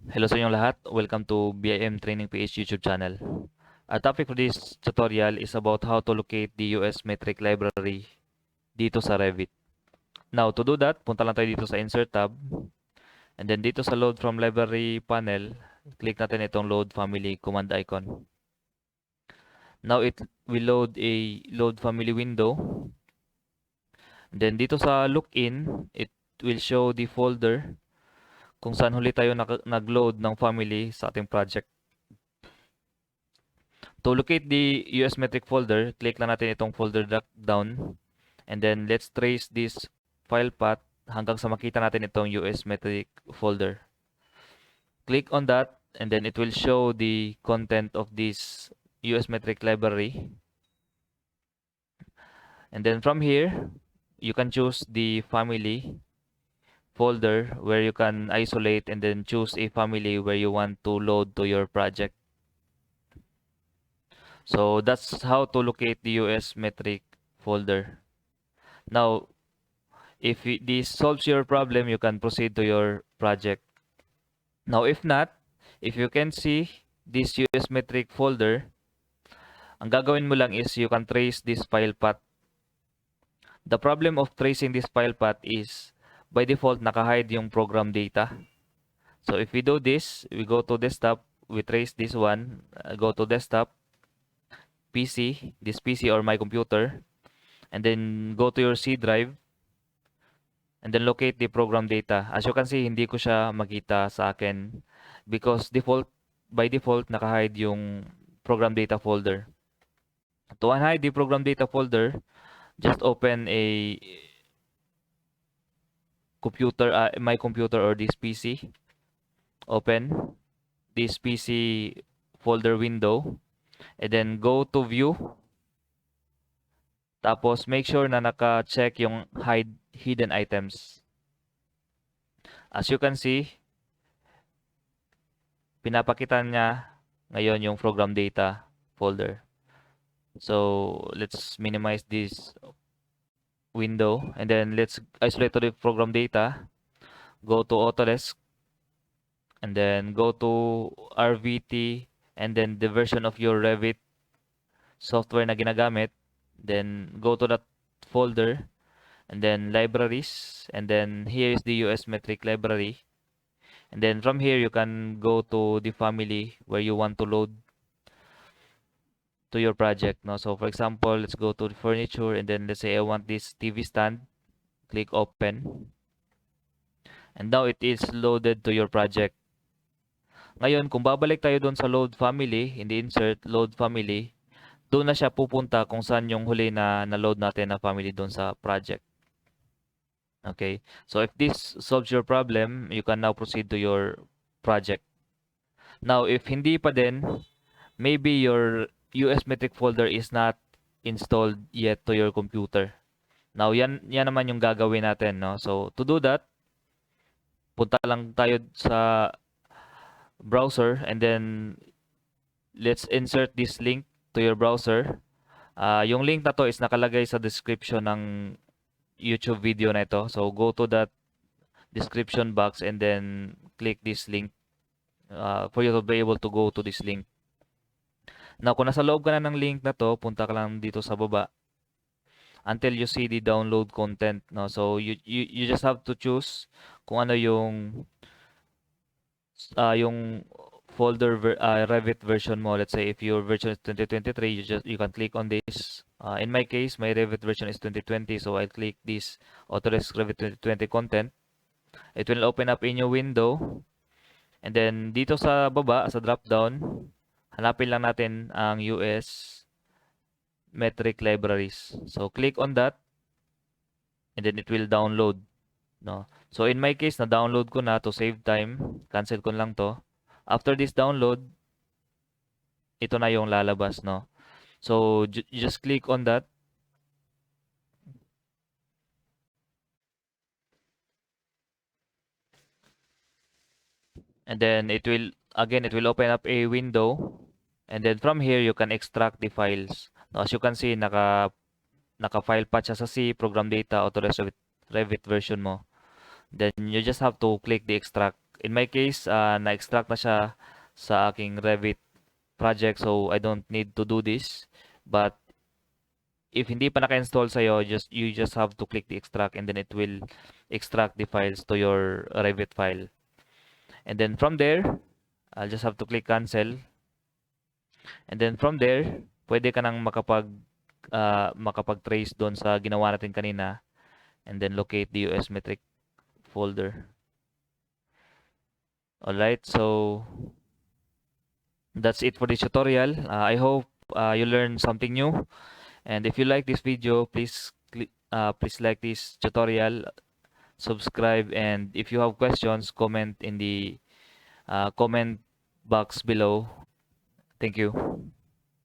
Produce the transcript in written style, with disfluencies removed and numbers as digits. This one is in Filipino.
Hello sa inyong lahat. Welcome to BIM Training PH YouTube channel. Our topic for this tutorial is about how to locate the US metric library dito sa Revit. Now, to do that, punta lang tayo dito sa Insert tab. And then dito sa Load from Library panel, click natin itong Load Family command icon. Now, it will load a Load Family window. And then dito sa Look In, it will show the folder kung saan huli tayo nag-load ng family sa ating project. To locate the US metric folder, click lang natin itong folder drop down. And then let's trace this file path hanggang sa makita natin itong US metric folder. Click on that and then it will show the content of this US metric library. And then from here, you can choose the family folder where you can isolate and then choose a family where you want to load to your project. So that's how to locate the US metric folder. Now, if this solves your problem, you can proceed to your project. Now, if not, if you can see this US metric folder, ang gagawin mo lang is you can trace this file path. The problem of tracing this file path is by default naka-hide yung program data. So if we do this, we go to desktop, we trace this one, go to desktop, PC, this PC or my computer, and then go to your C drive, and then locate the program data. As you can see, hindi ko siya makita sa akin because by default, naka-hide yung program data folder. To unhide the program data folder, just open a computer, my computer or this PC. Open this PC folder window, and then go to view. Tapos make sure na naka-check yung hide hidden items. As you can see, pinapakita niya ngayon yung program data folder. So let's minimize this window and then let's isolate to the program data. Go to Autodesk and then go to RVT and then the version of your Revit software na ginagamit. Then go to that folder and then libraries, and then here is the US metric library. And then from here you can go to the family where you want to load to your project. No? So for example, let's go to the furniture and then let's say I want this TV stand. Click open. And now it is loaded to your project. Ngayon, kung babalik tayo doon sa load family, in the insert load family, doon na siya pupunta kung saan yung huli na na-load natin na family doon sa project. Okay, so if this solves your problem, you can now proceed to your project. Now, if hindi pa din, maybe your US metric folder is not installed yet to your computer. Now, yan naman yung gagawin natin, no? So, to do that, punta lang tayo sa browser and then let's insert this link to your browser. Yung link na to is nakalagay sa description ng YouTube video na ito. So go to that description box and then click this link for you to be able to go to this link. Now, kung nasa loob ka na ng link na to, punta ka lang dito sa baba until you see the download content. No? So you just have to choose kung ano yung folder Revit version mo. Let's say if your version is 2023, you can click on this. In my case, my Revit version is 2020, so I'll click this Autodesk Revit 2020 content. It will open up a new window. And then dito sa baba, sa drop down, hanapin lang natin ang US metric libraries. So click on that and then it will download. No? So in my case, na-download ko na to save time. Cancel ko lang to. After this download, ito na yung lalabas, no? So you just click on that. And then it will open up a window. And then from here, you can extract the files. Now, as you can see, naka-file pa siya sa C, program data, Autodesk Revit version mo. Then you just have to click the extract In my case, na-extract na siya sa aking Revit project, so I don't need to do this. But if hindi pa naka-install sa'yo, you just have to click the extract and then it will extract the files to your Revit file. And then from there, I'll just have to click cancel. And then from there, pwede ka nang makapag-trace doon sa ginawa natin kanina and then locate the US metric folder. Alright, so that's it for this tutorial. I hope you learned something new. And if you like this video, please like this tutorial, subscribe, and if you have questions, comment in the comment box below. Thank you.